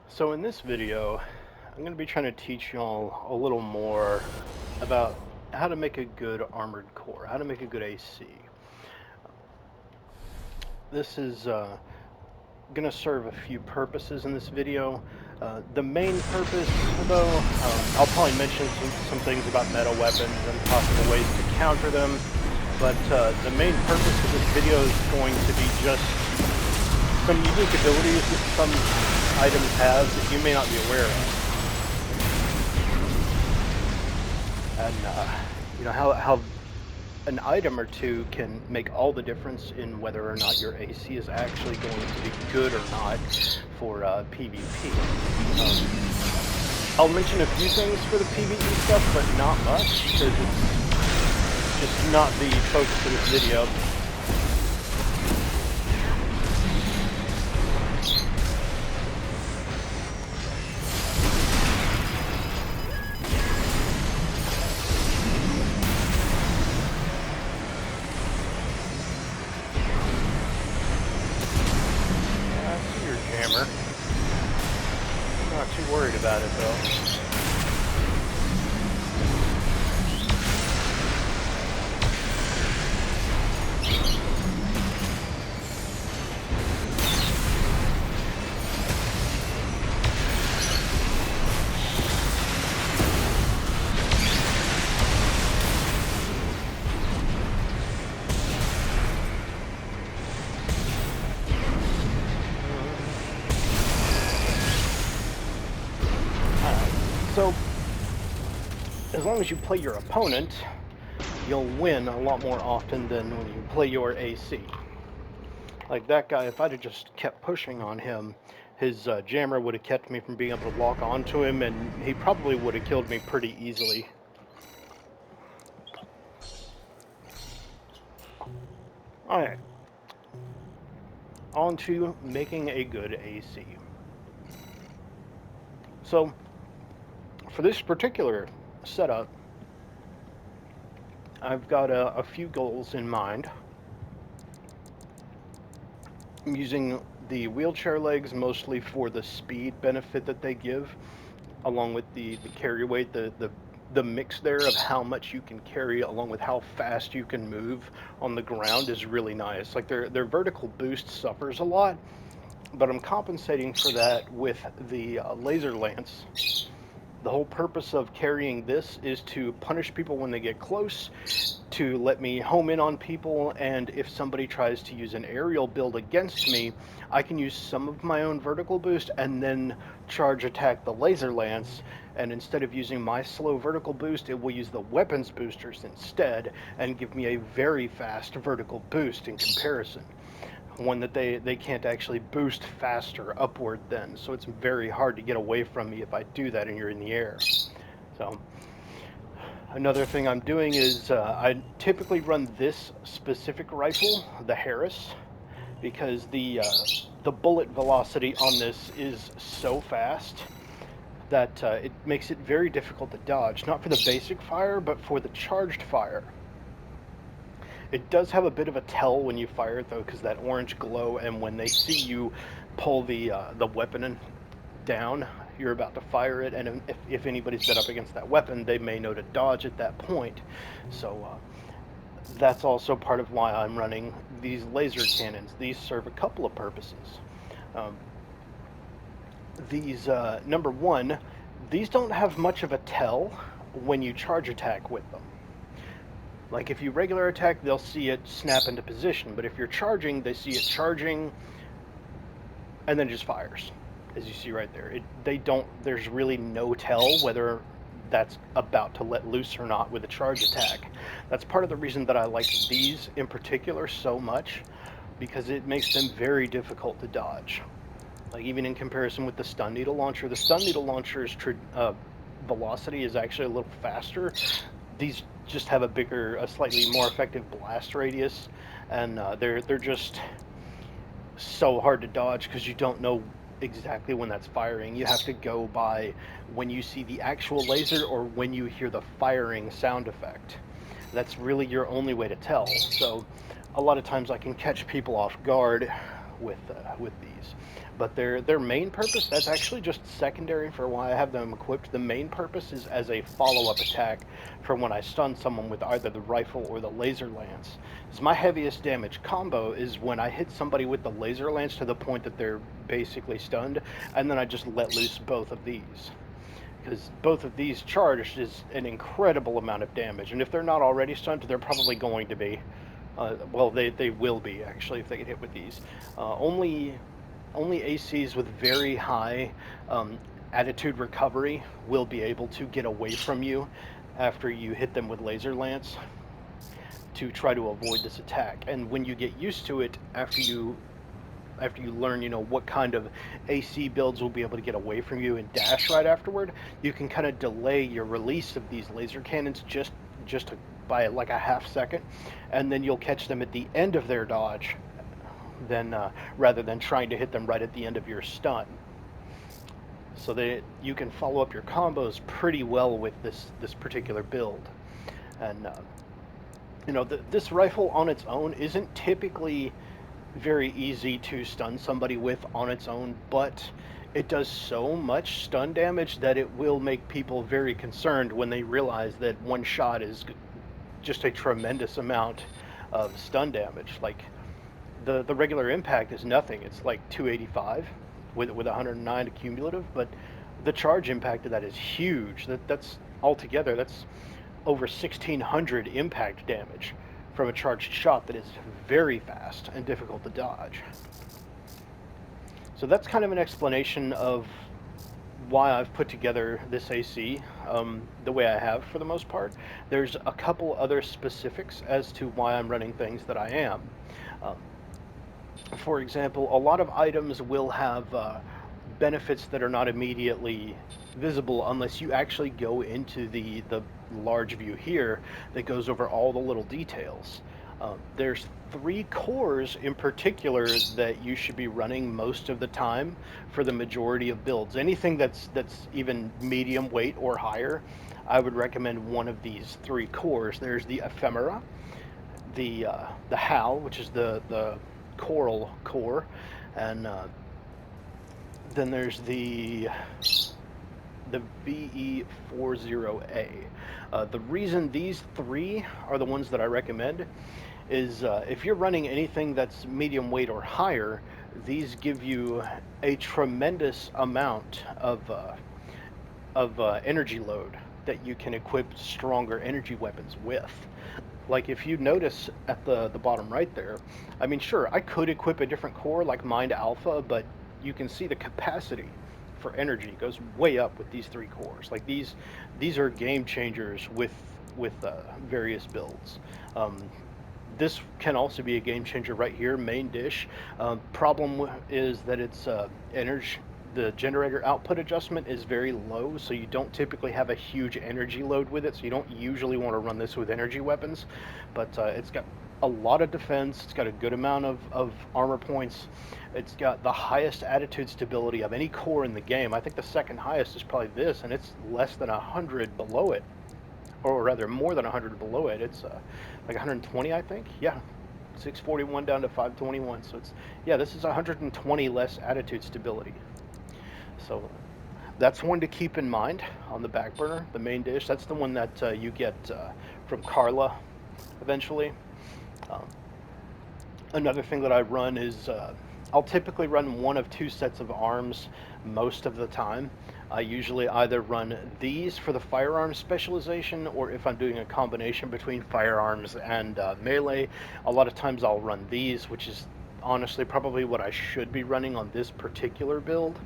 So in this video, I'm going to be trying to teach y'all a little more about how to make a good armored core, how to make a good AC. This is going to serve a few purposes in this video. The main purpose, though, I'll probably mention some things about meta weapons and possible ways to counter them, but the main purpose of this video is going to be just some unique abilities that some items have that you may not be aware of. And how an item or two can make all the difference in whether or not your AC is actually going to be good or not for PvP. I'll mention a few things for the PvE stuff, but not much, because it's just not the focus of this video. Hammer. Not too worried about it though. So, as long as you play your opponent, you'll win a lot more often than when you play your AC. Like that guy, if I'd have just kept pushing on him, his jammer would have kept me from being able to lock onto him, and he probably would have killed me pretty easily. Alright. On to making a good AC. So, for this particular setup, I've got a few goals in mind. I'm using the wheelchair legs mostly for the speed benefit that they give, along with the carry weight, the mix there of how much you can carry along with how fast you can move on the ground is really nice. Like their vertical boost suffers a lot, but I'm compensating for that with the laser lance. The whole purpose of carrying this is to punish people when they get close, to let me home in on people, and if somebody tries to use an aerial build against me, I can use some of my own vertical boost and then charge attack the laser lance, and instead of using my slow vertical boost, it will use the weapons boosters instead and give me a very fast vertical boost in comparison. One that they can't actually boost faster upward then, so it's very hard to get away from me if I do that and you're in the air. So another thing I'm doing is I typically run this specific rifle, the Harris, because the bullet velocity on this is so fast that it makes it very difficult to dodge, not for the basic fire, but for the charged fire. It does have a bit of a tell when you fire it, though, because that orange glow, and when they see you pull the weapon down, you're about to fire it, and if anybody's been up against that weapon, they may know to dodge at that point. So that's also part of why I'm running these laser cannons. These serve a couple of purposes. Number one, these don't have much of a tell when you charge attack with them. Like if you regular attack, they'll see it snap into position, but if you're charging, they see it charging and then it just fires, as you see right there. There's really no tell whether that's about to let loose or not with a charge attack. That's part of the reason that I like these in particular so much, because it makes them very difficult to dodge. Like even in comparison with the stun needle launcher, the stun needle launcher's velocity is actually a little faster. These just have a slightly more effective blast radius, and they're just so hard to dodge because you don't know exactly when that's firing. You have to go by when you see the actual laser or when you hear the firing sound effect. That's really your only way to tell. So a lot of times I can catch people off guard with these. But their main purpose, that's actually just secondary for why I have them equipped. The main purpose is as a follow-up attack for when I stun someone with either the rifle or the laser lance. Because my heaviest damage combo is when I hit somebody with the laser lance to the point that they're basically stunned, and then I just let loose both of these. Because both of these charged is an incredible amount of damage, and if they're not already stunned, they're probably going to be. Well, they will be, actually, if they get hit with these. Only ACs with very high attitude recovery will be able to get away from you after you hit them with laser lance to try to avoid this attack. And when you get used to it, after you learn, what kind of AC builds will be able to get away from you and dash right afterward, you can kind of delay your release of these laser cannons by like a half second, and then you'll catch them at the end of their dodge, then rather than trying to hit them right at the end of your stun. So that you can follow up your combos pretty well with this particular build. And this rifle on its own isn't typically very easy to stun somebody with on its own, but it does so much stun damage that it will make people very concerned when they realize that one shot is just a tremendous amount of stun damage. Like, the regular impact is nothing. It's like 285 with 109 cumulative, but the charge impact of that is huge. That's altogether, that's over 1,600 impact damage from a charged shot that is very fast and difficult to dodge. So that's kind of an explanation of why I've put together this AC the way I have for the most part. There's a couple other specifics as to why I'm running things that I am. For example, a lot of items will have benefits that are not immediately visible unless you actually go into the large view here that goes over all the little details. There's 3 cores in particular that you should be running most of the time for the majority of builds. Anything that's even medium weight or higher, I would recommend one of these 3 cores. There's the Ephemera, the HAL, which is the coral core, and then there's the VE40A. The reason these 3 are the ones that I recommend is if you're running anything that's medium weight or higher, these give you a tremendous amount of energy load that you can equip stronger energy weapons with. Like, if you notice at the bottom right there, I mean, sure, I could equip a different core like Mind Alpha, but you can see the capacity for energy goes way up with these 3 cores. Like, these are game changers with various builds. This can also be a game changer right here, main dish. Problem is that it's energy. The generator output adjustment is very low, so you don't typically have a huge energy load with it, so you don't usually want to run this with energy weapons, but it's got a lot of defense, it's got a good amount of armor points, it's got the highest attitude stability of any core in the game. I think the second highest is probably this, and it's less than 100 below it, or rather more than 100 below it. It's like 120, I think. Yeah, 641 down to 521, so this is 120 less attitude stability. So that's one to keep in mind on the back burner, the main dish. That's the one that you get from Carla eventually. Another thing that I run is I'll typically run one of 2 sets of arms most of the time. I usually either run these for the firearms specialization, or if I'm doing a combination between firearms and melee, a lot of times I'll run these, which is honestly probably what I should be running on this particular build.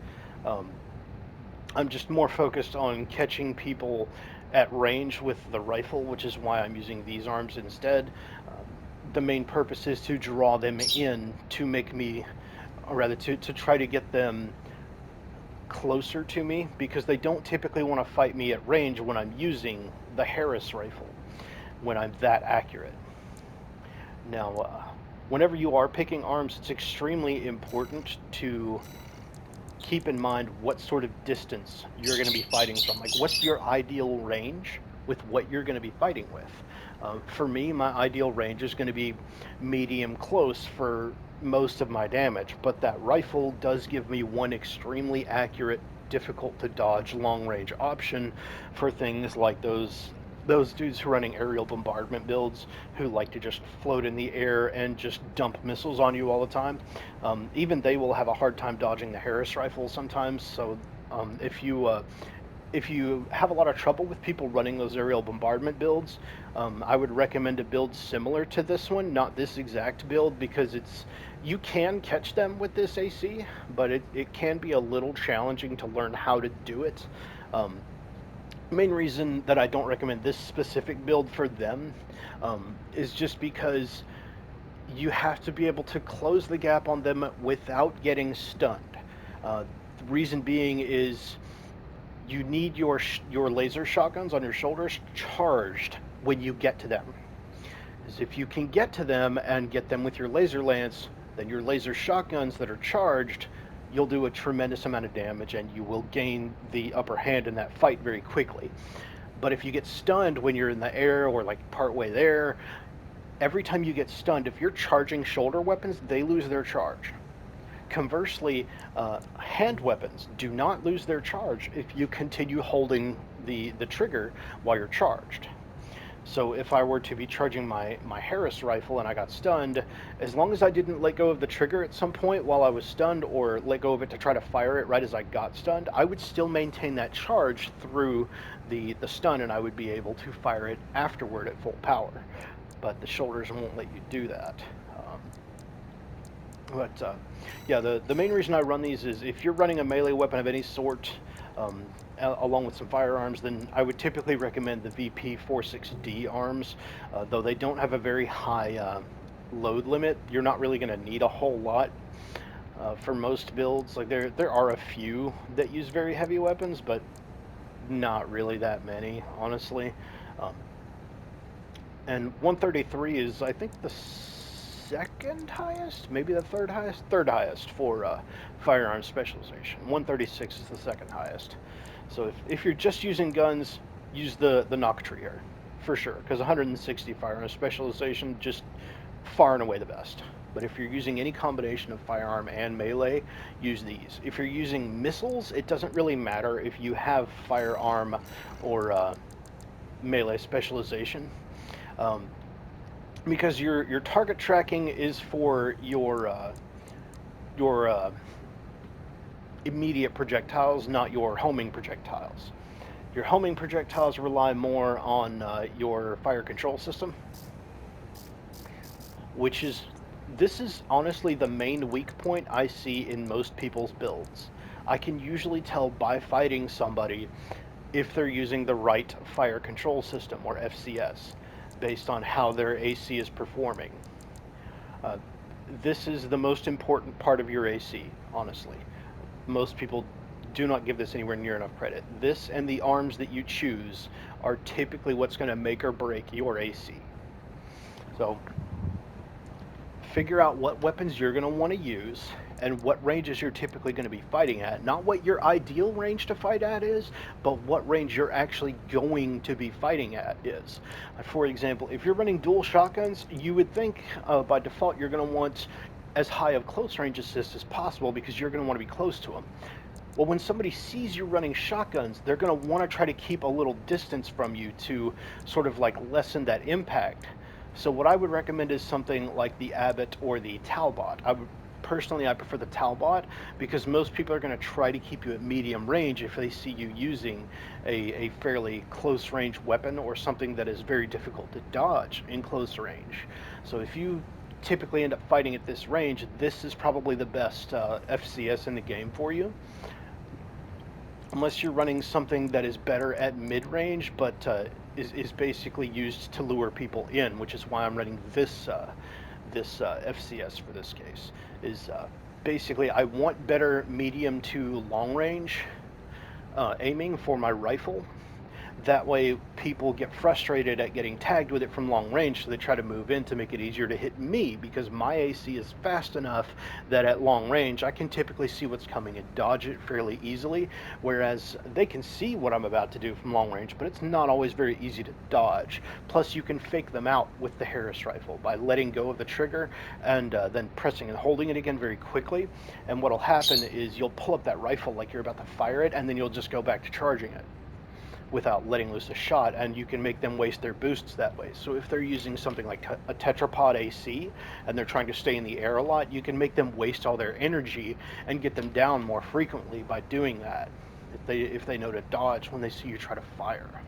I'm just more focused on catching people at range with the rifle, which is why I'm using these arms instead. The main purpose is to draw them in to make me, or rather to try to get them closer to me, because they don't typically want to fight me at range when I'm using the Harris rifle, when I'm that accurate. Now, whenever you are picking arms, it's extremely important to keep in mind what sort of distance you're going to be fighting from. Like, what's your ideal range with what you're going to be fighting with? For me, my ideal range is going to be medium close for most of my damage, but that rifle does give me one extremely accurate, difficult to dodge long range option for things like those dudes who are running aerial bombardment builds who like to just float in the air and just dump missiles on you all the time. Even they will have a hard time dodging the Harris rifle sometimes. So um, if you uh, if you have a lot of trouble with people running those aerial bombardment builds, I would recommend a build similar to this one, not this exact build, because you can catch them with this AC, but it can be a little challenging to learn how to do it. Um, Main reason that I don't recommend this specific build for them is just because you have to be able to close the gap on them without getting stunned. The reason being is you need your laser shotguns on your shoulders charged when you get to them. Because if you can get to them and get them with your laser lance, then your laser shotguns that are charged, you'll do a tremendous amount of damage and you will gain the upper hand in that fight very quickly. But if you get stunned when you're in the air or like partway there, every time you get stunned, if you're charging shoulder weapons, they lose their charge. Conversely, hand weapons do not lose their charge if you continue holding the trigger while you're charged. So if I were to be charging my Harris rifle and I got stunned, as long as I didn't let go of the trigger at some point while I was stunned or let go of it to try to fire it right as I got stunned, I would still maintain that charge through the stun and I would be able to fire it afterward at full power. But the shoulders won't let you do that. But yeah, the main reason I run these is if you're running a melee weapon of any sort, along with some firearms, then I would typically recommend the VP46D arms. Though they don't have a very high load limit, you're not really going to need a whole lot for most builds. Like there are a few that use very heavy weapons, but not really that many, honestly. Um, and 133 is, I think, the second highest, maybe the third highest for firearm specialization. 136 is the second highest. So if you're just using guns, use the Noctrier for sure, because 160 firearm specialization, just far and away the best. But if you're using any combination of firearm and melee, use these. If you're using missiles, it doesn't really matter if you have firearm or melee specialization. Um, because your target tracking is for your immediate projectiles, not your homing projectiles. Your homing projectiles rely more on your fire control system, which is this is honestly the main weak point I see in most people's builds. I can usually tell by fighting somebody if they're using the right fire control system, or FCS, based on how their AC is performing. Uh, this is the most important part of your AC, honestly. Most people do not give this anywhere near enough credit. This and the arms that you choose are typically what's going to make or break your AC. So figure out what weapons you're going to want to use and what ranges you're typically going to be fighting at. Not what your ideal range to fight at is, but what range you're actually going to be fighting at is. For example, if you're running dual shotguns, you would think by default you're going to want as high of close range assist as possible because you're going to want to be close to them. Well, when somebody sees you running shotguns, they're going to want to try to keep a little distance from you to sort of like lessen that impact. So what I would recommend is something like the Abbott or the Talbot. Personally, I prefer the Talbot because most people are going to try to keep you at medium range if they see you using a fairly close range weapon or something that is very difficult to dodge in close range. So if you typically end up fighting at this range, this is probably the best FCS in the game for you. Unless you're running something that is better at mid-range, but is basically used to lure people in, which is why I'm running this FCS for this case. Is basically I want better medium to long range aiming for my rifle, That way, people get frustrated at getting tagged with it from long range, so they try to move in to make it easier to hit me, because my AC is fast enough that at long range I can typically see what's coming and dodge it fairly easily, whereas they can see what I'm about to do from long range, but it's not always very easy to dodge. Plus, you can fake them out with the Harris rifle by letting go of the trigger and then pressing and holding it again very quickly. And what'll happen is you'll pull up that rifle like you're about to fire it, and then you'll just go back to charging it without letting loose a shot, and you can make them waste their boosts that way. So if they're using something like a tetrapod AC and they're trying to stay in the air a lot, you can make them waste all their energy and get them down more frequently by doing that, if they know to dodge when they see you try to fire.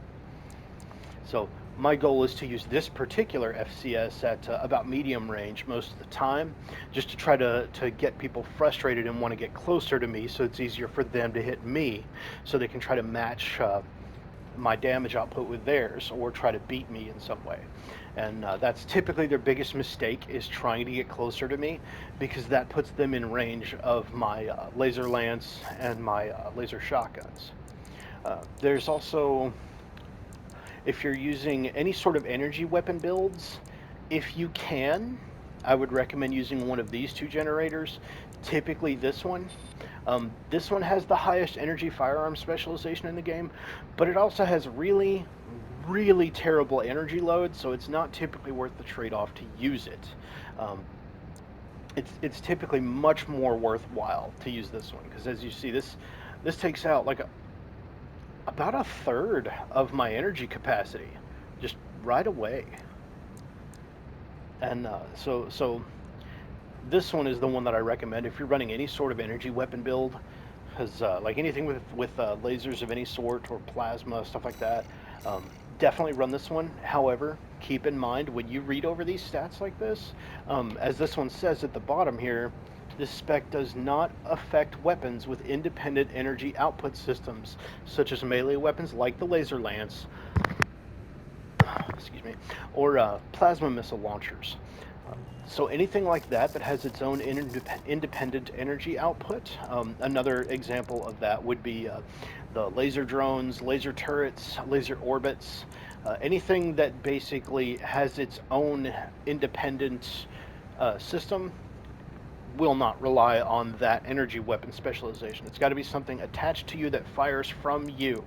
So my goal is to use this particular FCS at about medium range most of the time, just to try to get people frustrated and want to get closer to me, so it's easier for them to hit me, so they can try to match my damage output with theirs, or try to beat me in some way. And that's typically their biggest mistake, is trying to get closer to me, because that puts them in range of my laser lance and my laser shotguns. There's also, if you're using any sort of energy weapon builds, if you can, I would recommend using one of these two generators. Typically this one. This one has the highest energy firearm specialization in the game, but it also has really, really terrible energy load, so it's not typically worth the trade-off to use it. It's typically much more worthwhile to use this one, because as you see, this takes out like about a third of my energy capacity just right away. And so this one is the one that I recommend if you're running any sort of energy weapon build, because like anything with lasers of any sort, or plasma, stuff like that, definitely run this one. However, keep in mind when you read over these stats like this, as this one says at the bottom here, this spec does not affect weapons with independent energy output systems, such as melee weapons like the laser lance, excuse me, or plasma missile launchers. So anything like that that has its own independent energy output. Another example of that would be the laser drones, laser turrets, laser orbits, anything that basically has its own independent system will not rely on that energy weapon specialization. It's got to be something attached to you that fires from you,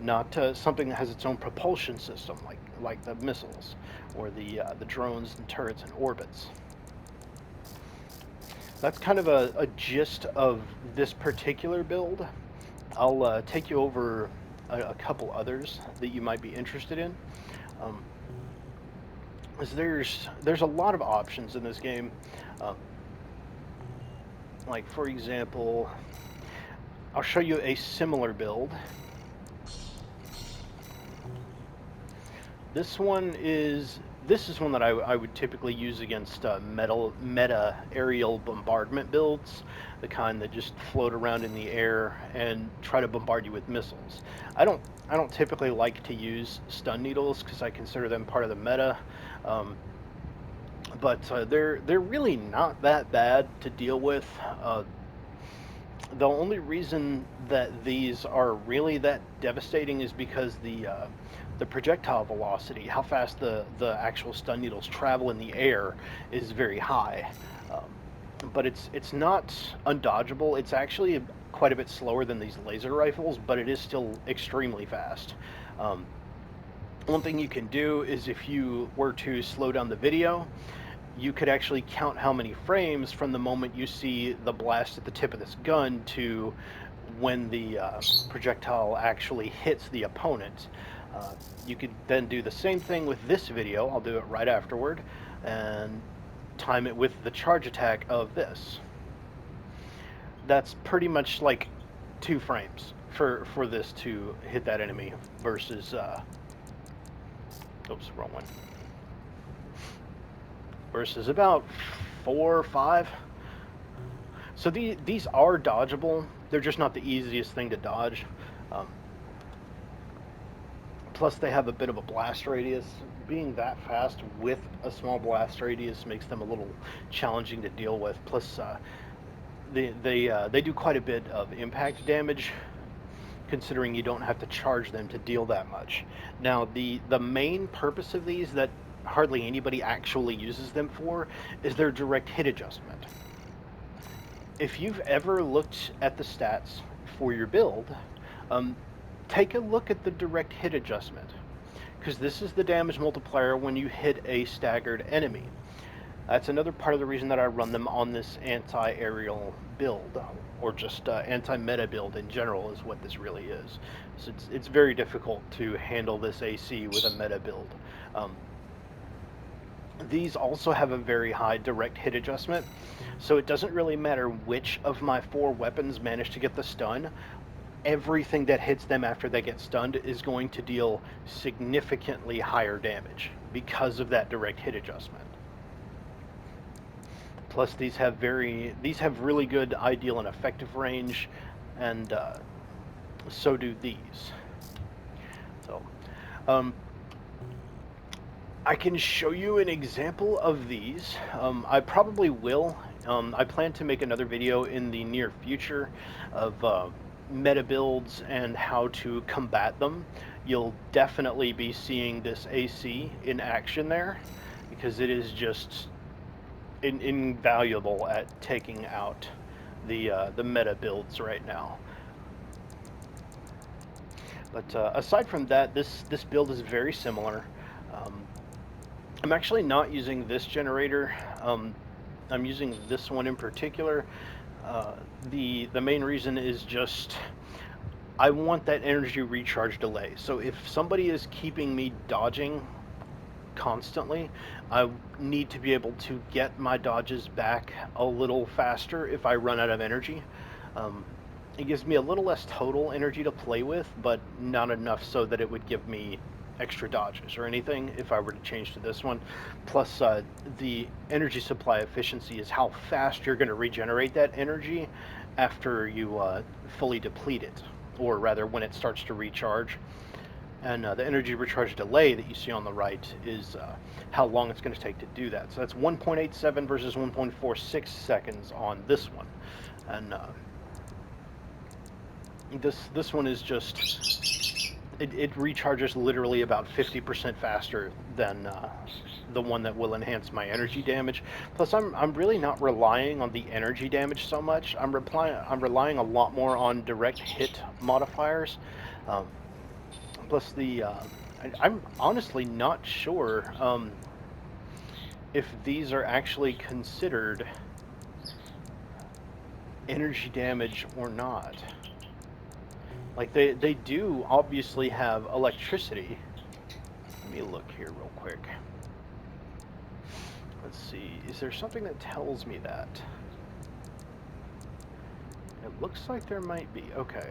not something that has its own propulsion system, like the missiles or the drones and turrets and orbits. That's kind of a gist of this particular build. I'll take you over a couple others that you might be interested in. There's a lot of options in this game. Like, for example, I'll show you a similar build. This is one that I would typically use against meta aerial bombardment builds, the kind that just float around in the air and try to bombard you with missiles. I don't typically like to use stun needles, because I consider them part of the meta. But they're really not that bad to deal with. The only reason that these are really that devastating is because the projectile velocity, how fast the actual stun needles travel in the air, is very high. But it's not undodgeable. It's actually quite a bit slower than these laser rifles, but it is still extremely fast. One thing you can do is, if you were to slow down the video, you could actually count how many frames from the moment you see the blast at the tip of this gun to when the projectile actually hits the opponent. You could then do the same thing with this video. I'll do it right afterward, and time it with the charge attack of this. That's pretty much like 2 frames for this to hit that enemy versus oops, wrong one. Versus about 4 or 5. So these are dodgeable. They're just not the easiest thing to dodge. Plus, they have a bit of a blast radius. Being that fast with a small blast radius makes them a little challenging to deal with. Plus, they do quite a bit of impact damage, considering you don't have to charge them to deal that much. Now, the main purpose of these that hardly anybody actually uses them for is their direct hit adjustment. If you've ever looked at the stats for your build, um, take a look at the direct hit adjustment, because this is the damage multiplier when you hit a staggered enemy. That's another part of the reason that I run them on this anti-aerial build, or just anti-meta build in general, is what this really is. So it's very difficult to handle this AC with a meta build. These also have a very high direct hit adjustment, so it doesn't really matter which of my 4 weapons manage to get the stun. Everything that hits them after they get stunned is going to deal significantly higher damage because of that direct hit adjustment. Plus, these have really good ideal and effective range, and so do these. So, I can show you an example of these. I probably will. I plan to make another video in the near future of meta builds and how to combat them. You'll definitely be seeing this AC in action there, because it is just invaluable at taking out the meta builds right now. But aside from that, this build is very similar. I'm actually not using this generator. I'm using this one in particular. The main reason is just I want that energy recharge delay. So if somebody is keeping me dodging constantly, I need to be able to get my dodges back a little faster if I run out of energy. It gives me a little less total energy to play with, but not enough so that it would give me extra dodges or anything if I were to change to this one. Plus, the energy supply efficiency is how fast you're going to regenerate that energy after you fully deplete it, or rather when it starts to recharge. And the energy recharge delay that you see on the right is how long it's going to take to do that. So that's 1.87 versus 1.46 seconds on this one. And this one is just, it recharges literally about 50% faster than the one that will enhance my energy damage. Plus, I'm really not relying on the energy damage so much. I'm relying a lot more on direct hit modifiers. Plus I'm honestly not sure if these are actually considered energy damage or not. Like, they do obviously have electricity. Let me look here real quick. Let's see, is there something that tells me that? It looks like there might be. Okay.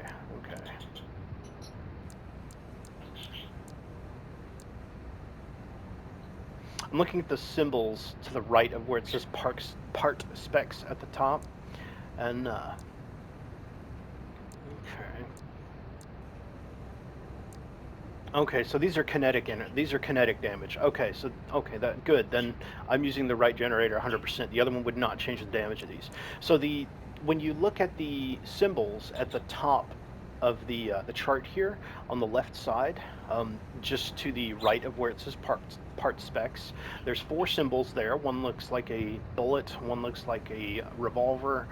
I'm looking at the symbols to the right of where it says part specs at the top, and okay. Okay, so these are kinetic damage. Okay, that good. Then I'm using the right generator 100%. The other one would not change the damage of these. So when you look at the symbols at the top of the chart here on the left side, just to the right of where it says part specs, there's 4 symbols there. One looks like a bullet, one looks like a revolver,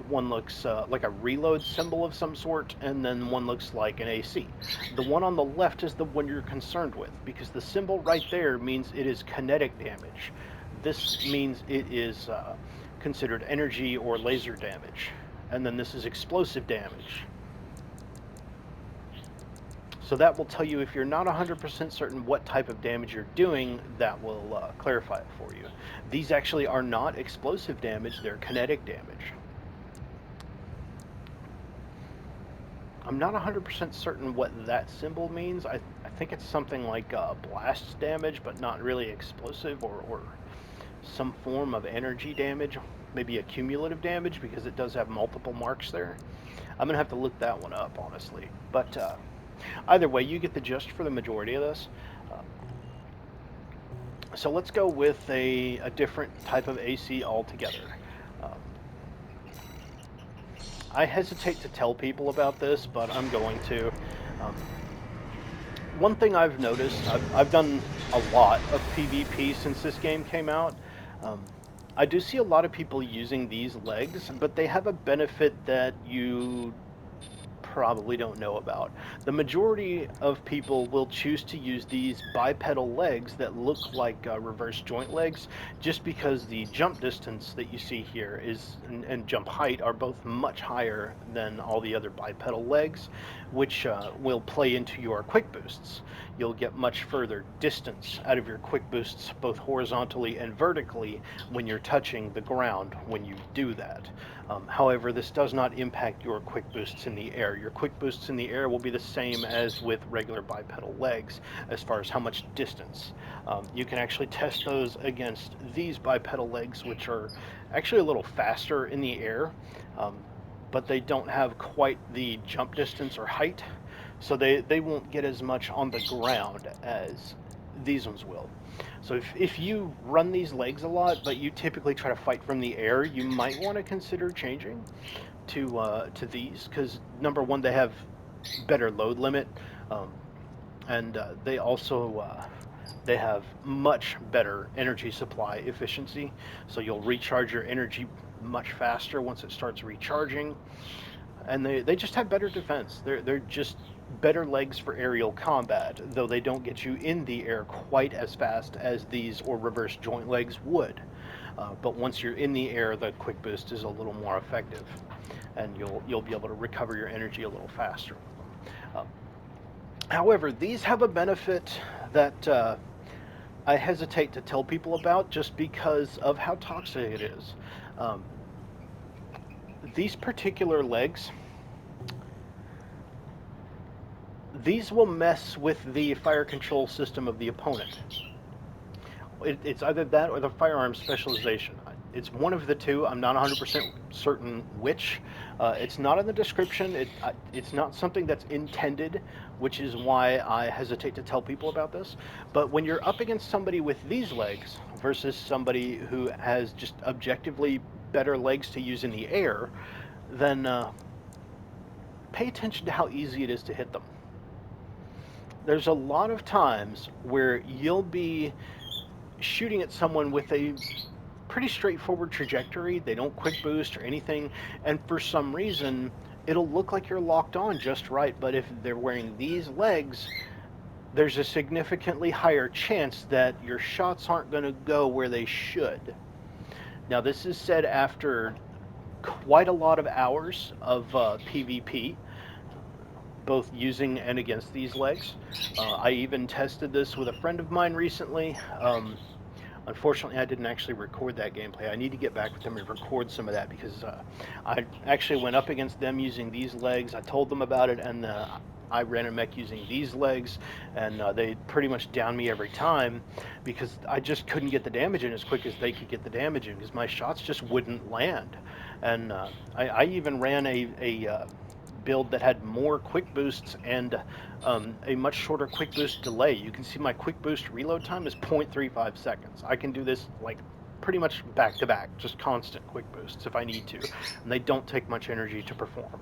one looks like a reload symbol of some sort, and then one looks like an AC. The one on the left is the one you're concerned with, because the symbol right there means it is kinetic damage. This means it is considered energy or laser damage. And then this is explosive damage. So that will tell you, if you're not 100% certain what type of damage you're doing, that will clarify it for you. These actually are not explosive damage, they're kinetic damage. I'm not 100% certain what that symbol means. I think it's something like blast damage, but not really explosive, or some form of energy damage, maybe a cumulative damage, because it does have multiple marks there. I'm going to have to look that one up, honestly. But either way, you get the gist for the majority of this. So let's go with a different type of AC altogether. I hesitate to tell people about this, but I'm going to. Um, One thing I've noticed, I've done a lot of PvP since this game came out. Um, I do see a lot of people using these legs, but they have a benefit that you probably don't know about. The majority of people will choose to use these bipedal legs that look like reverse joint legs just because the jump distance that you see here is and jump height are both much higher than all the other bipedal legs, which will play into your quick boosts. You'll get much further distance out of your quick boosts both horizontally and vertically when you're touching the ground when you do that. However, this does not impact your quick boosts in the air. Your quick boosts in the air will be the same as with regular bipedal legs as far as how much distance. You can actually test those against these bipedal legs, which are actually a little faster in the air, um, but they don't have quite the jump distance or height, so they won't get as much on the ground as these ones will. So if you run these legs a lot, but you typically try to fight from the air, you might want to consider changing to these because number one, they have better load limit, um, and they also they have much better energy supply efficiency. So you'll recharge your energy much faster once it starts recharging, and they just have better defense. They're just better legs for aerial combat, though they don't get you in the air quite as fast as these or reverse joint legs would. But once you're in the air, the quick boost is a little more effective, and you'll be able to recover your energy a little faster. Uh, However, these have a benefit that I hesitate to tell people about just because of how toxic it is. Um, these particular legs, these will mess with the fire control system of the opponent. It's either that or the firearm specialization. It's one of the two. I'm not 100% certain which. It's not in the description. It's not something that's intended, which is why I hesitate to tell people about this. But when you're up against somebody with these legs versus somebody who has just objectively better legs to use in the air, then pay attention to how easy it is to hit them. There's a lot of times where you'll be shooting at someone with a pretty straightforward trajectory. They don't quick boost or anything, and for some reason, it'll look like you're locked on just right. But if they're wearing these legs, there's a significantly higher chance that your shots aren't going to go where they should. Now, this is said after quite a lot of hours of PvP, both using and against these legs. I even tested this with a friend of mine recently. Unfortunately, I didn't actually record that gameplay. I need to get back with them and record some of that because I actually went up against them using these legs. I told them about it, and I ran a mech using these legs, and they pretty much downed me every time because I just couldn't get the damage in as quick as they could get the damage in because my shots just wouldn't land. And I even ran a build that had more quick boosts and a much shorter quick boost delay. You can see my quick boost reload time is 0.35 seconds. I can do this like pretty much back to back, just constant quick boosts if I need to, and they don't take much energy to perform.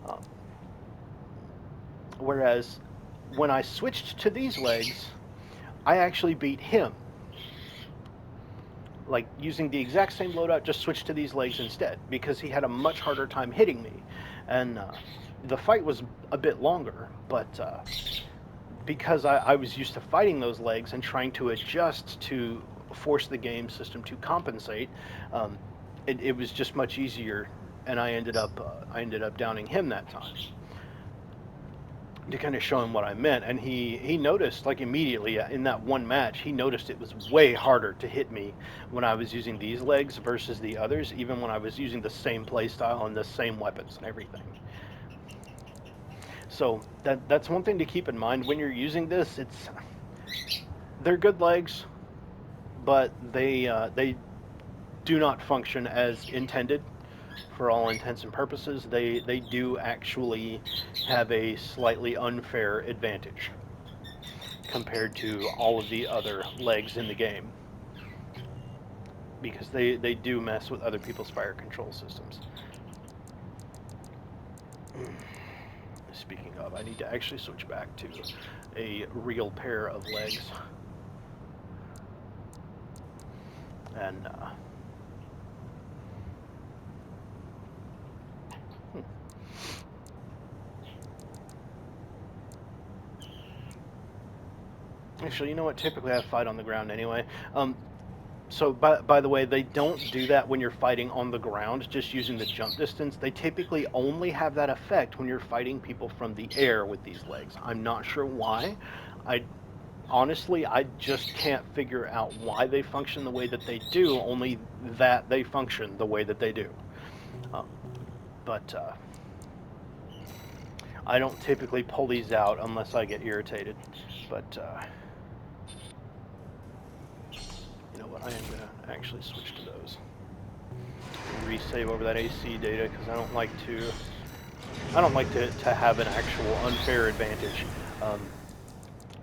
Um, Whereas when I switched to these legs, I actually beat him. Like using the exact same loadout, just switched to these legs instead because he had a much harder time hitting me, and the fight was a bit longer. But because I was used to fighting those legs and trying to adjust to force the game system to compensate, it was just much easier, and I ended up downing him that time to kind of show him what I meant. And he noticed, like, immediately in that one match, he noticed it was way harder to hit me when I was using these legs versus the others, even when I was using the same playstyle and the same weapons and everything. So that's one thing to keep in mind when you're using this. They're good legs, but they do not function as intended. For all intents and purposes, they do actually have a slightly unfair advantage compared to all of the other legs in the game because they do mess with other people's fire control systems. Speaking of, I need to actually switch back to a real pair of legs. And, Actually, you know what? Typically I fight on the ground anyway. So, by the way, they don't do that when you're fighting on the ground, just using the jump distance. They typically only have that effect when you're fighting people from the air with these legs. I'm not sure why. Honestly, I just can't figure out why they function the way that they do, only that they function the way that they do. But I don't typically pull these out unless I get irritated. But you know what? I am going to actually switch to those. Resave over that AC data because I don't like to have an actual unfair advantage.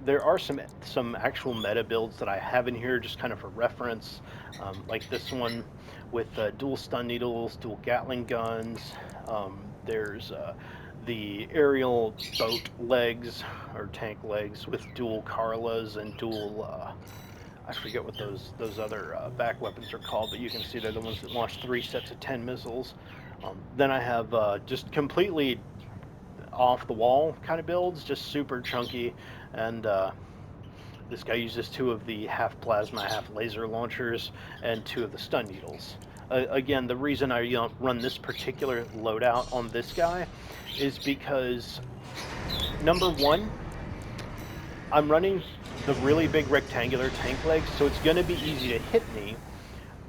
There are some actual meta builds that I have in here just kind of for reference, like this one with dual stun needles, dual Gatling guns. There's the aerial boat legs or tank legs with dual Carlas and dual. I forget what those other back weapons are called, but you can see they're the ones that launch 3 sets of 10 missiles. Then I have just completely off the wall kind of builds, just super chunky, and this guy uses 2 of the half plasma, half laser launchers, and 2 of the stun needles. Again, the reason I run this particular loadout on this guy is because, number one, I'm running the really big rectangular tank legs, so it's going to be easy to hit me,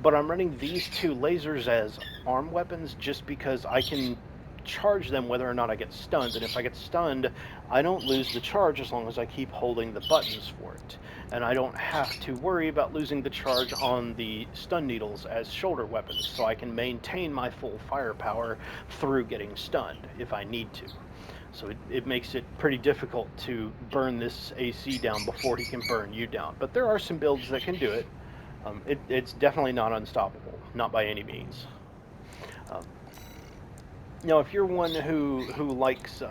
but I'm running these 2 lasers as arm weapons just because I can charge them whether or not I get stunned, and if I get stunned, I don't lose the charge as long as I keep holding the buttons for it. And I don't have to worry about losing the charge on the stun needles as shoulder weapons, so I can maintain my full firepower through getting stunned if I need to. So it makes it pretty difficult to burn this AC down before he can burn you down. But there are some builds that can do it. It's definitely not unstoppable, not by any means. Now, if you're one who likes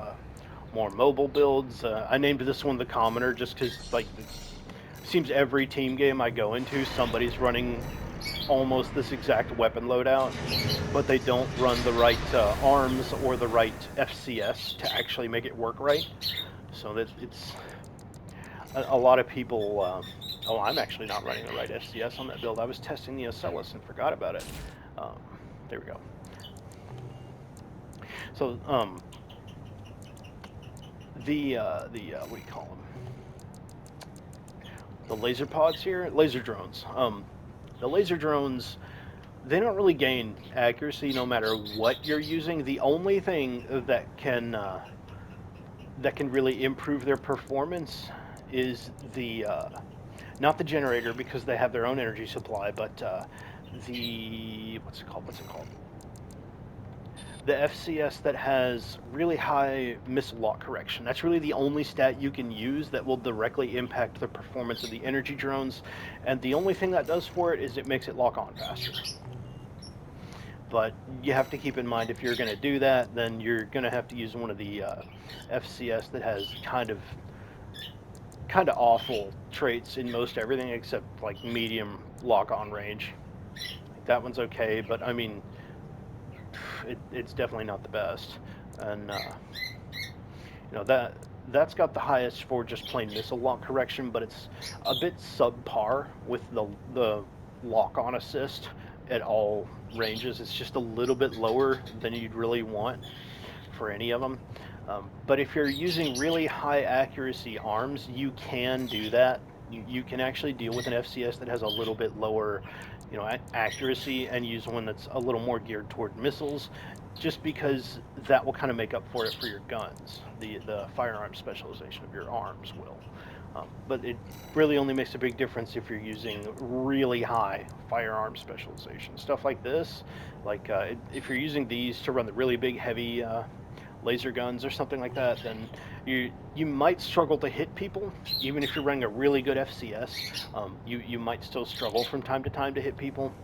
more mobile builds, I named this one the Commoner just because, like, it seems every team game I go into, somebody's running almost this exact weapon loadout, but they don't run the right arms or the right FCS to actually make it work right. So that it's a lot of people. Oh, I'm actually not running the right FCS on that build. I was testing the Ocellus and forgot about it. There we go. So the what do you call them? The laser pods here, laser drones. The laser drones, they don't really gain accuracy no matter what you're using. The only thing that can really improve their performance is the not the generator because they have their own energy supply, but the what's it called? The FCS that has really high missile lock correction. That's really the only stat you can use that will directly impact the performance of the energy drones, and the only thing that does for it is it makes it lock on faster. But you have to keep in mind if you're going to do that, then you're going to have to use one of the FCS that has kind of awful traits in most everything except like medium lock on range. That one's okay, but I mean, it's definitely not the best. And that's got the highest for just plain missile lock correction, but it's a bit subpar with the lock on assist at all ranges. It's just a little bit lower than you'd really want for any of them. But if you're using really high accuracy arms, you can do that. You can actually deal with an FCS that has a little bit lower, accuracy and use one that's a little more geared toward missiles, just because that will kind of make up for it for your guns. The firearm specialization of your arms will. But it really only makes a big difference if you're using really high firearm specialization. Stuff like this, like if you're using these to run the really big, heavy laser guns or something like that, then you might struggle to hit people. Even if you're running a really good FCS, you might still struggle from time to time to hit people.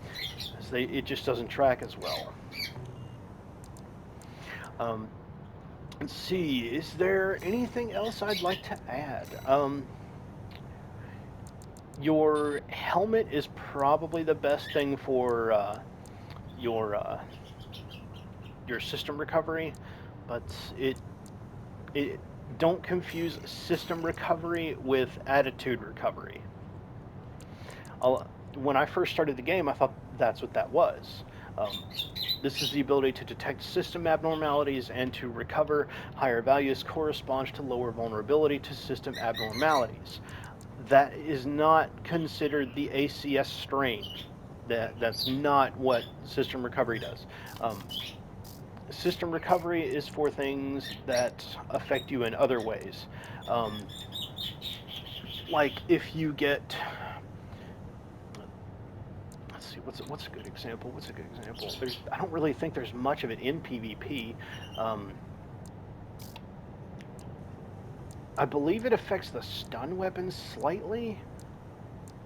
So it just doesn't track as well. Let's see, is there anything else I'd like to add? Your helmet is probably the best thing for your uh, your system recovery, but it don't confuse system recovery with attitude recovery. When I first started the game, I thought that's what that was. Um, this is the ability to detect system abnormalities and to recover higher values corresponds to lower vulnerability to system abnormalities. That is not considered the ACS strain. That's not what system recovery does. Um, System recovery is for things that affect you in other ways. Um, like if you get, let's see, what's a good example? What's a good example? I don't really think there's much of it in PvP. Um, I believe it affects the stun weapons slightly.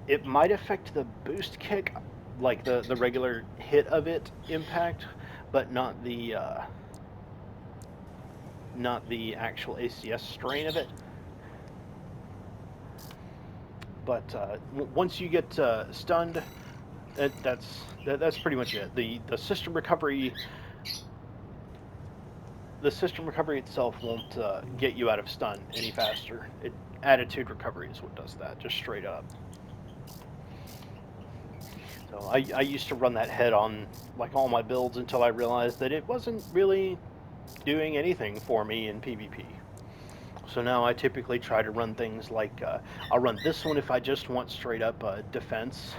It might affect the boost kick, like the regular hit of it impact, but not the actual ACS strain of it. But once you get stunned, that's pretty much it. The system recovery itself won't get you out of stun any faster. Attitude recovery is what does that, just straight up. So I used to run that head on like all my builds until I realized that it wasn't really doing anything for me in PvP. So now I typically try to run things like I'll run this one if I just want straight up defense.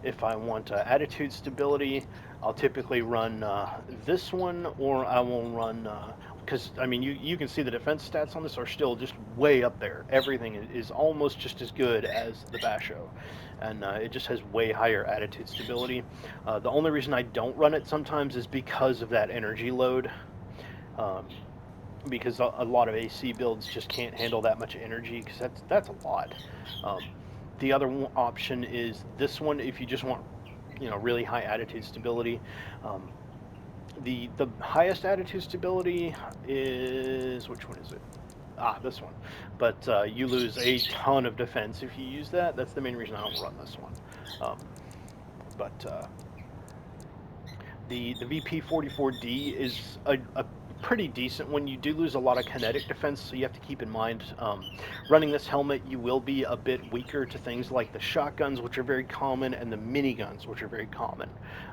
If I want attitude stability, I'll typically run this one, or I will run because I mean you can see the defense stats on this are still just way up there. Everything is almost just as good as the Basho, and it just has way higher attitude stability. The only reason I don't run it sometimes is because of that energy load. Um, because a lot of AC builds just can't handle that much energy because that's a lot. Um, the other option is this one if you just want really high attitude stability. Um, the highest attitude stability is which one is it? This one. But you lose a ton of defense if you use that. That's the main reason I don't run this one. But the VP44D is a pretty decent one. You do lose a lot of kinetic defense, so you have to keep in mind running this helmet you will be a bit weaker to things like the shotguns, which are very common, and the miniguns, which are very common,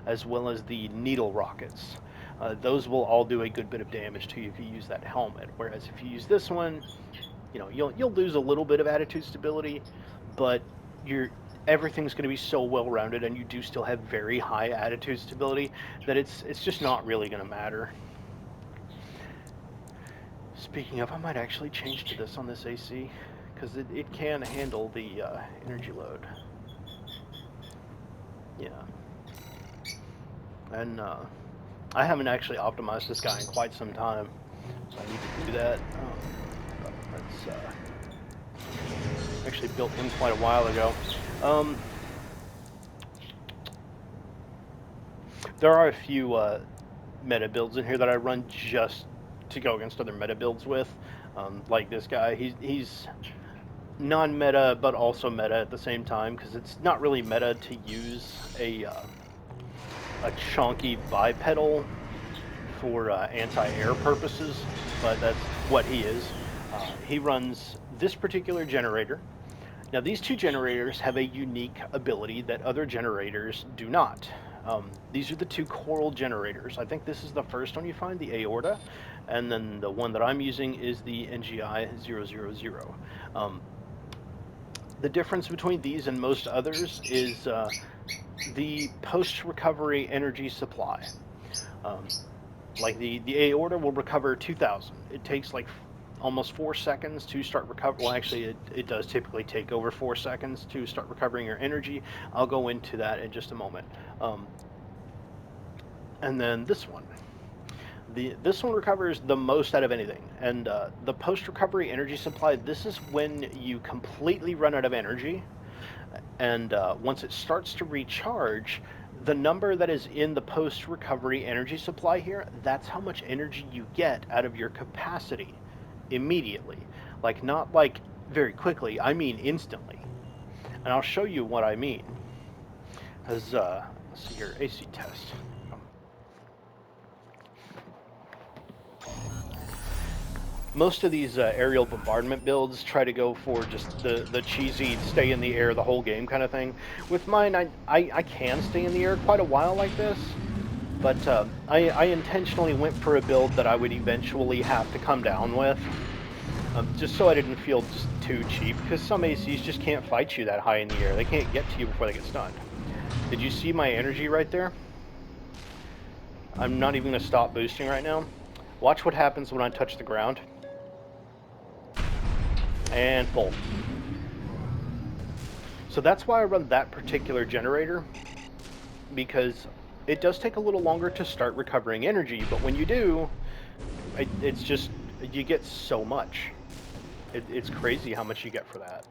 as well as the needle rockets. Those will all do a good bit of damage to you if you use that helmet, whereas if you use this one, you'll lose a little bit of attitude stability, but everything's going to be so well rounded, and you do still have very high attitude stability that it's just not really going to matter. Speaking of, I might actually change to this on this AC because it can handle the energy load. Yeah, and I haven't actually optimized this guy in quite some time, so I need to do that. That's actually built him quite a while ago. There are a few meta builds in here that I run just to go against other meta builds with, like this guy. He's non-meta but also meta at the same time because it's not really meta to use a chonky bipedal for anti-air purposes, but that's what he is. He runs this particular generator. Now these two generators have a unique ability that other generators do not. These are the two coral generators. I think this is the first one you find, the Aorta, and then the one that I'm using is the NGI 000. The difference between these and most others is the post-recovery energy supply. Like the Aorta will recover 2,000. It takes like almost 4 seconds to start recover. Well, actually, it does typically take over 4 seconds to start recovering your energy. I'll go into that in just a moment. And then this one. This one recovers the most out of anything. And the post-recovery energy supply, this is when you completely run out of energy. And once it starts to recharge, The number that is in the post-recovery energy supply here, that's how much energy you get out of your capacity immediately. Like, not like very quickly, I mean instantly. And I'll show you what I mean. As, let's see here, AC test. Most of these aerial bombardment builds try to go for just the cheesy stay in the air the whole game kind of thing. With mine, I can stay in the air quite a while like this, but I intentionally went for a build that I would eventually have to come down with, just so I didn't feel just too cheap, because some ACs just can't fight you that high in the air. They can't get to you before they get stunned. Did you see my energy right there? I'm not even going to stop boosting right now. Watch what happens when I touch the ground. And full. So that's why I run that particular generator, because it does take a little longer to start recovering energy, but when you do, it's just, you get so much. It's crazy how much you get for that.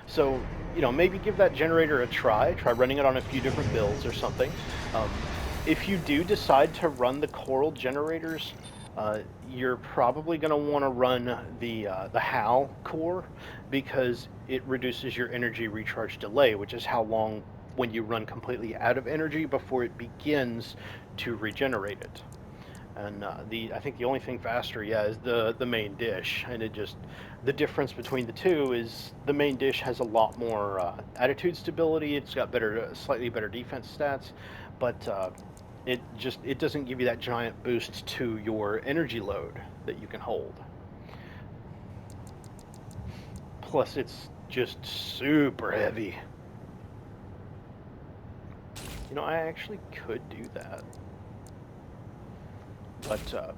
So, you know, maybe give that generator a try. Try running it on a few different builds or something. If you do decide to run the coral generators, you're probably going to want to run the HAL core, because it reduces your energy recharge delay, which is how long when you run completely out of energy before it begins to regenerate it. And I think the only thing faster, yeah, is the main dish. And it just, the difference between the two is the main dish has a lot more attitude stability. It's got better, slightly better defense stats, but it doesn't give you that giant boost to your energy load that you can hold. Plus, it's just super heavy. You know, I actually could do that. But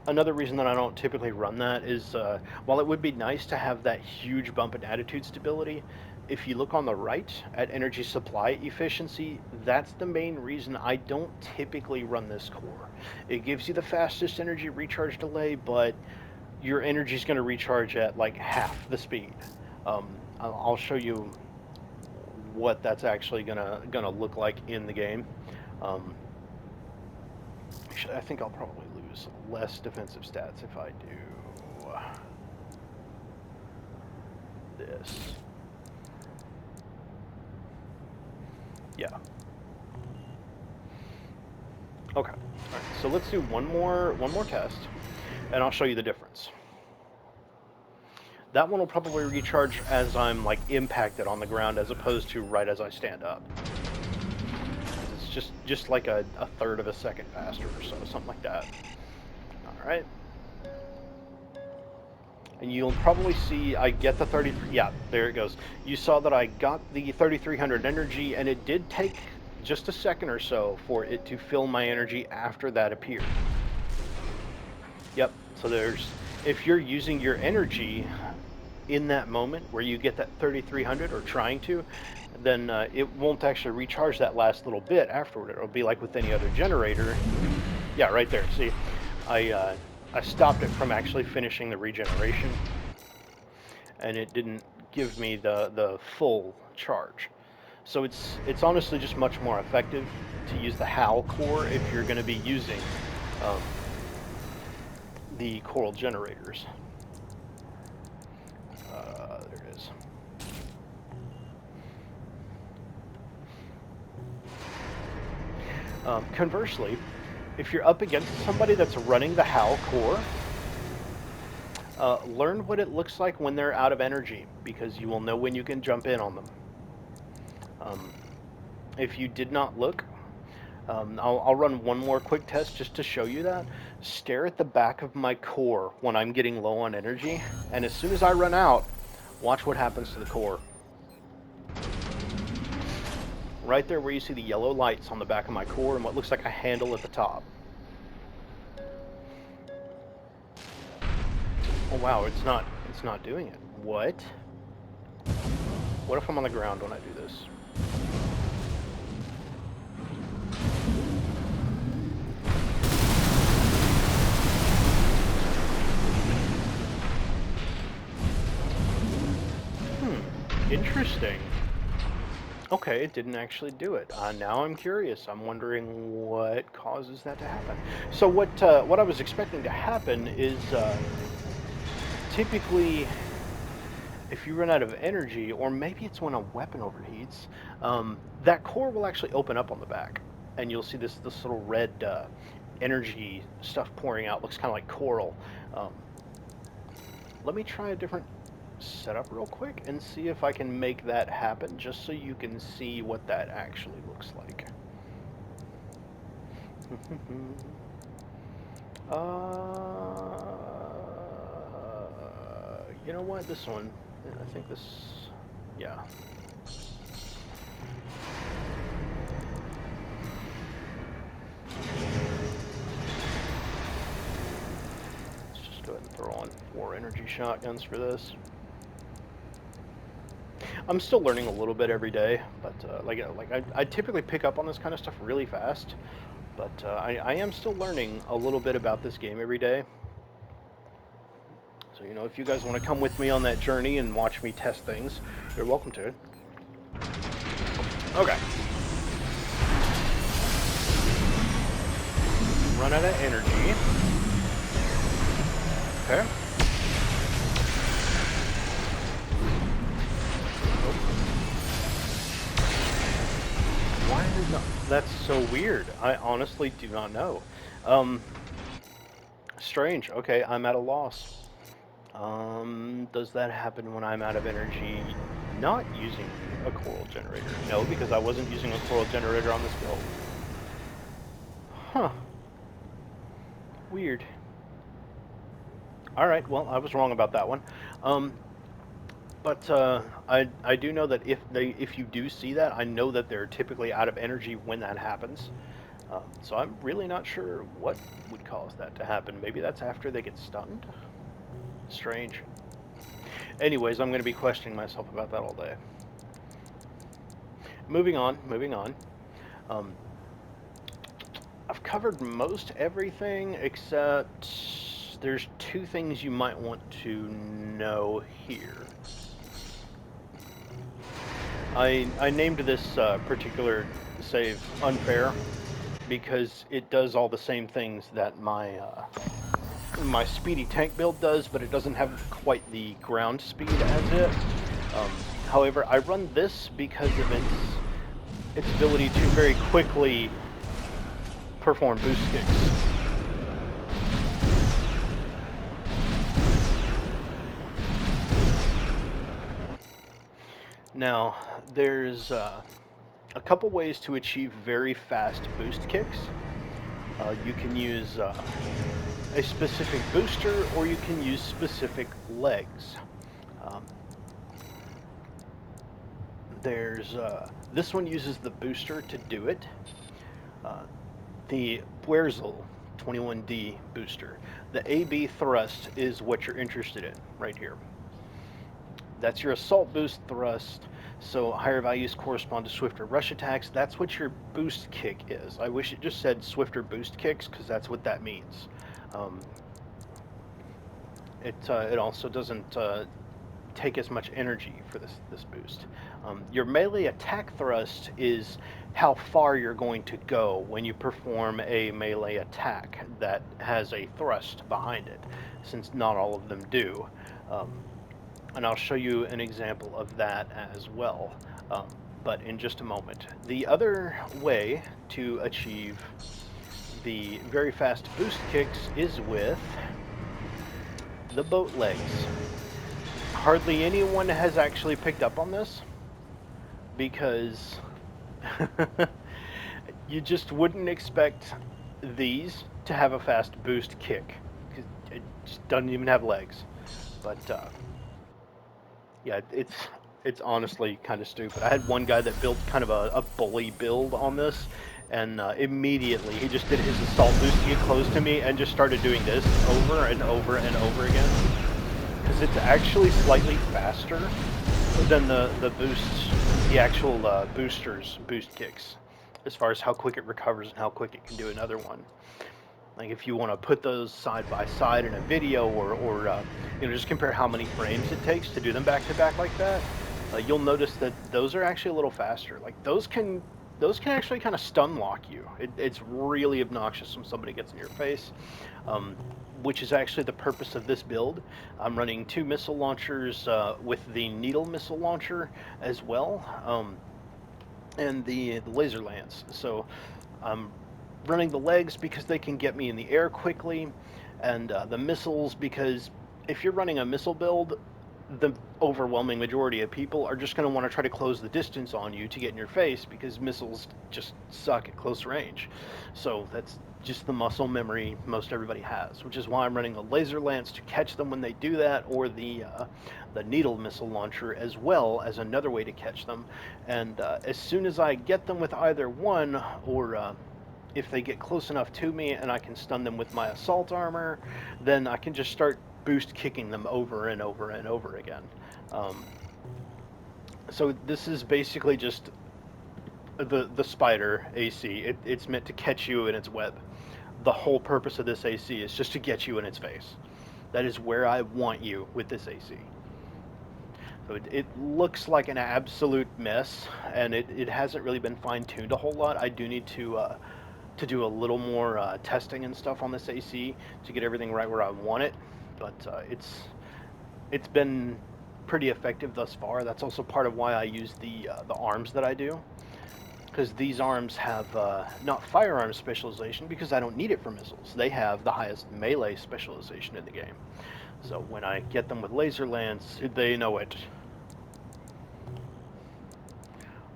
another reason that I don't typically run that is, while it would be nice to have that huge bump in attitude stability, if you look on the right at energy supply efficiency, that's the main reason I don't typically run this core. It gives you the fastest energy recharge delay, but your energy is going to recharge at like half the speed. I'll show you what that's actually gonna look like in the game. Actually, I think I'll probably lose less defensive stats if I do this. Yeah. Okay. All right. So let's do one more test, and I'll show you the difference. That one will probably recharge as I'm like impacted on the ground, as opposed to right as I stand up. It's just like a third of a second faster or so, something like that. All right. And you'll probably see I get the 33, yeah, there it goes. You saw that I got the 3300 energy, and it did take just a second or so for it to fill my energy after that appeared. Yep, so there's, if you're using your energy in that moment where you get that 3300 or trying to, then it won't actually recharge that last little bit afterward. It'll be like with any other generator. Yeah, right there. See, I stopped it from actually finishing the regeneration, and it didn't give me the full charge. So it's honestly just much more effective to use the HAL core if you're going to be using the coral generators. There it is. Conversely, if you're up against somebody that's running the HAL core, learn what it looks like when they're out of energy, because you will know when you can jump in on them. If you did not look, I'll run one more quick test just to show you that. Stare at the back of my core when I'm getting low on energy, and as soon as I run out, watch what happens to the core. Right there where you see the yellow lights on the back of my core and what looks like a handle at the top. Oh wow, it's not doing it. What? What if I'm on the ground when I do this? Interesting. Okay, it didn't actually do it. Now I'm curious. I'm wondering what causes that to happen. So what I was expecting to happen is typically if you run out of energy, or maybe it's when a weapon overheats, that core will actually open up on the back, and you'll see this little red energy stuff pouring out. Looks kind of like coral. Um, Let me try a different setup real quick and see if I can make that happen, just so you can see what that actually looks like. You know what? This one, I think this, yeah. Let's just go ahead and throw on 4 energy shotguns for this. I'm still learning a little bit every day, but I typically pick up on this kind of stuff really fast, but I am still learning a little bit about this game every day. So, you know, if you guys want to come with me on that journey and watch me test things, you're welcome to. Okay. Run out of energy. Okay. Why is it not? That's so weird. I honestly do not know. Strange. Okay, I'm at a loss. Does that happen when I'm out of energy not using a coral generator? No, because I wasn't using a coral generator on this build. Huh. Weird. Alright, well, I was wrong about that one. But I do know that if you do see that, I know that they're typically out of energy when that happens. So I'm really not sure what would cause that to happen. Maybe that's after they get stunned? Strange. Anyways, I'm going to be questioning myself about that all day. Moving on. I've covered most everything except there's 2 things you might want to know here. I named this particular save unfair because it does all the same things that my speedy tank build does, but it doesn't have quite the ground speed as it. However, I run this because of its ability to very quickly perform boost kicks. Now, there's a couple ways to achieve very fast boost kicks. You can use a specific booster, or you can use specific legs. This one uses the booster to do it. The Wurzel 21D booster. The AB thrust is what you're interested in right here. That's your assault boost thrust, so higher values correspond to swifter rush attacks. That's what your boost kick is. I wish it just said swifter boost kicks, because that's what that means. It also doesn't take as much energy for this boost. Your melee attack thrust is how far you're going to go when you perform a melee attack that has a thrust behind it, since not all of them do. And I'll show you an example of that as well, but in just a moment. The other way to achieve the very fast boost kicks is with the boat legs. Hardly anyone has actually picked up on this, because you just wouldn't expect these to have a fast boost kick, because it just doesn't even have legs. But yeah, it's honestly kind of stupid. I had one guy that built kind of a bully build on this, and immediately he just did his assault boost to get close to me and just started doing this over and over and over again. Because it's actually slightly faster than the boosts, the actual boosters boost kicks, as far as how quick it recovers and how quick it can do another one. Like if you want to put those side by side in a video, or you know, just compare how many frames it takes to do them back to back like that. you'll notice that those are actually a little faster. Like those can actually kind of stun lock you. It's really obnoxious when somebody gets in your face, um, which is actually the purpose of this build. I'm running 2 missile launchers with the needle missile launcher as well, and the laser lance. So I'm running the legs because they can get me in the air quickly, and the missiles because if you're running a missile build, the overwhelming majority of people are just going to want to try to close the distance on you to get in your face because missiles just suck at close range. So that's just the muscle memory most everybody has, which is why I'm running a laser lance to catch them when they do that, or the needle missile launcher as well as another way to catch them. And as soon as I get them with either one, or if they get close enough to me and I can stun them with my assault armor, then I can just start boost kicking them over and over and over again. Um, so this is basically just the spider AC. It's meant to catch you in its web. The whole purpose of this AC is just to get you in its face. That is where I want you with this AC. So it looks like an absolute mess, and it hasn't really been fine-tuned a whole lot. I do need to do a little more testing and stuff on this AC to get everything right where I want it, but it's been pretty effective thus far. That's also part of why I use the arms that I do, because these arms have not firearm specialization because I don't need it for missiles. They have the highest melee specialization in the game. So when I get them with laser lance, they know it.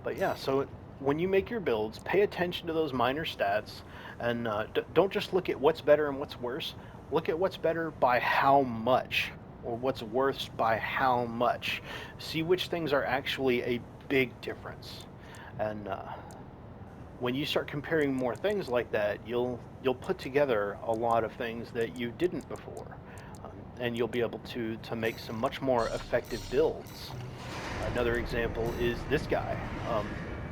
But yeah, so when you make your builds, pay attention to those minor stats, and don't just look at what's better and what's worse. Look at what's better by how much, or what's worse by how much. See which things are actually a big difference. And when you start comparing more things like that, you'll put together a lot of things that you didn't before, and you'll be able to make some much more effective builds. Another example is this guy.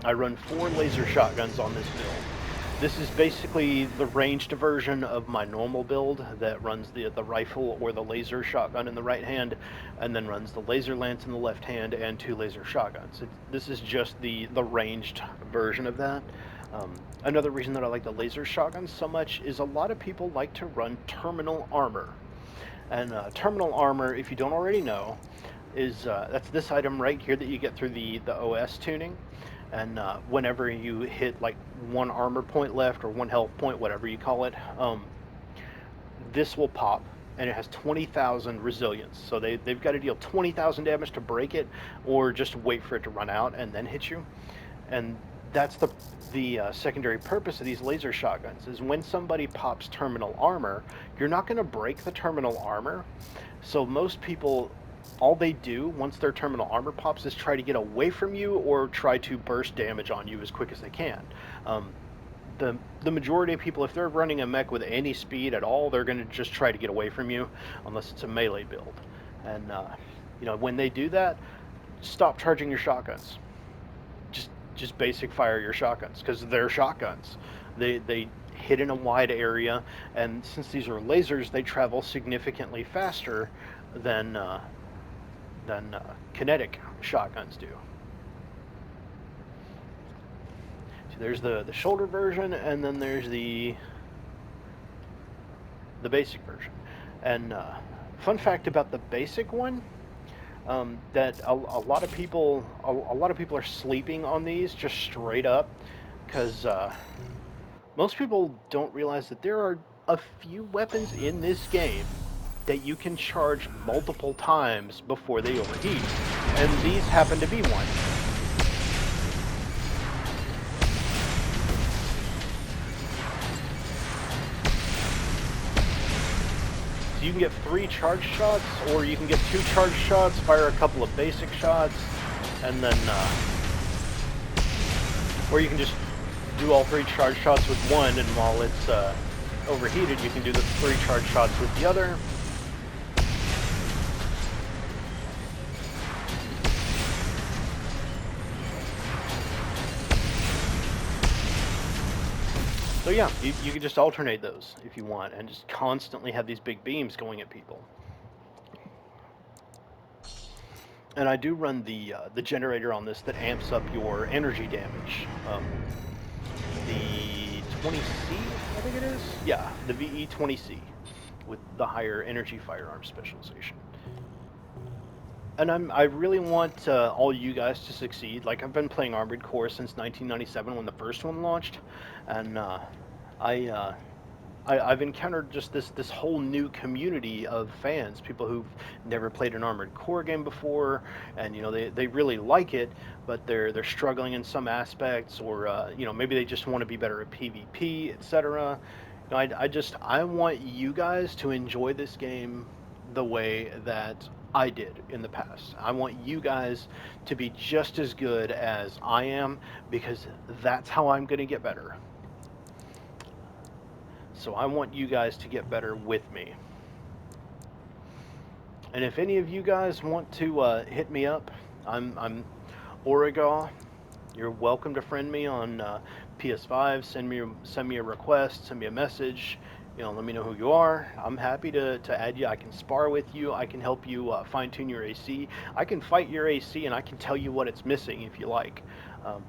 I run 4 laser shotguns on this build. This is basically the ranged version of my normal build that runs the rifle or the laser shotgun in the right hand, and then runs the laser lance in the left hand and 2 laser shotguns. This is just the ranged version of that. Another reason that I like the laser shotguns so much is a lot of people like to run terminal armor. And terminal armor, if you don't already know, is that's this item right here that you get through the OS tuning. And whenever you hit like 1 armor point left or 1 health point, whatever you call it, this will pop, and it has 20,000 resilience. So they've got to deal 20,000 damage to break it, or just wait for it to run out and then hit you. And that's the secondary purpose of these laser shotguns, is when somebody pops terminal armor, you're not going to break the terminal armor. So most people, all they do once their terminal armor pops is try to get away from you or try to burst damage on you as quick as they can. The majority of people, if they're running a mech with any speed at all, they're going to just try to get away from you, unless it's a melee build. And when they do that, stop charging your shotguns. Just basic fire your shotguns, because they're shotguns. They hit in a wide area, and since these are lasers, they travel significantly faster than kinetic shotguns do. So there's the shoulder version, and then there's the basic version. And fun fact about the basic one, that a lot of people are sleeping on these just straight up, because most people don't realize that there are a few weapons in this game that you can charge multiple times before they overheat, and these happen to be one. So you can get 3 charge shots, or you can get 2 charge shots, fire a couple of basic shots, and then or you can just do all 3 charge shots with one, and while it's overheated, you can do the 3 charge shots with the other. So yeah, you can just alternate those if you want, and just constantly have these big beams going at people. And I do run the generator on this that amps up your energy damage. The 20C, I think it is. Yeah, the VE 20C with the higher energy firearm specialization. And I really want all you guys to succeed. Like I've been playing Armored Core since 1997 when the first one launched, and I, uh, I've encountered just this whole new community of fans, people who've never played an Armored Core game before, and they really like it, but they're struggling in some aspects, or maybe they just want to be better at PvP, etc. I want you guys to enjoy this game the way that I did in the past. I want you guys to be just as good as I am because that's how I'm going to get better. So I want you guys to get better with me. And if any of you guys want to hit me up, I'm Origa. You're welcome to friend me on PS5. Send me a request. Send me a message. Let me know who you are. I'm happy to add you. I can spar with you. I can help you fine tune your AC. I can fight your AC, and I can tell you what it's missing if you like. Um,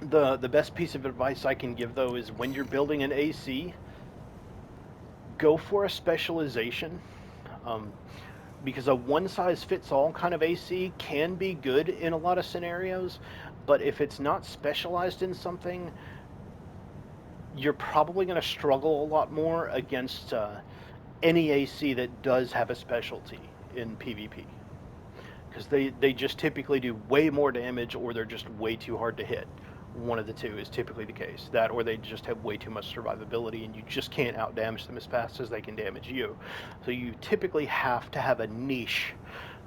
the best piece of advice I can give though is when you're building an AC, go for a specialization. Um, because a one size fits all kind of AC can be good in a lot of scenarios, but if it's not specialized in something, you're probably going to struggle a lot more against any AC that does have a specialty in PvP. Because they just typically do way more damage or they're just way too hard to hit. One of the two is typically the case. That or they just have way too much survivability and you just can't out damage them as fast as they can damage you. So you typically have to have a niche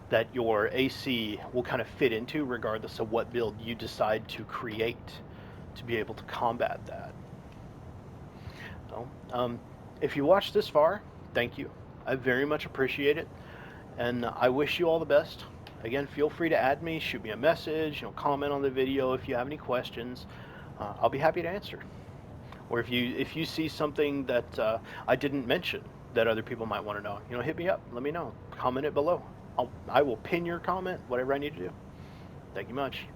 that your AC will kind of fit into regardless of what build you decide to create to be able to combat that. So, if you watched this far, thank you. I very much appreciate it, and I wish you all the best. Again, feel free to add me, shoot me a message, comment on the video if you have any questions. I'll be happy to answer. Or if you see something that I didn't mention that other people might want to know, hit me up. Let me know. Comment it below. I will pin your comment. Whatever I need to do. Thank you much.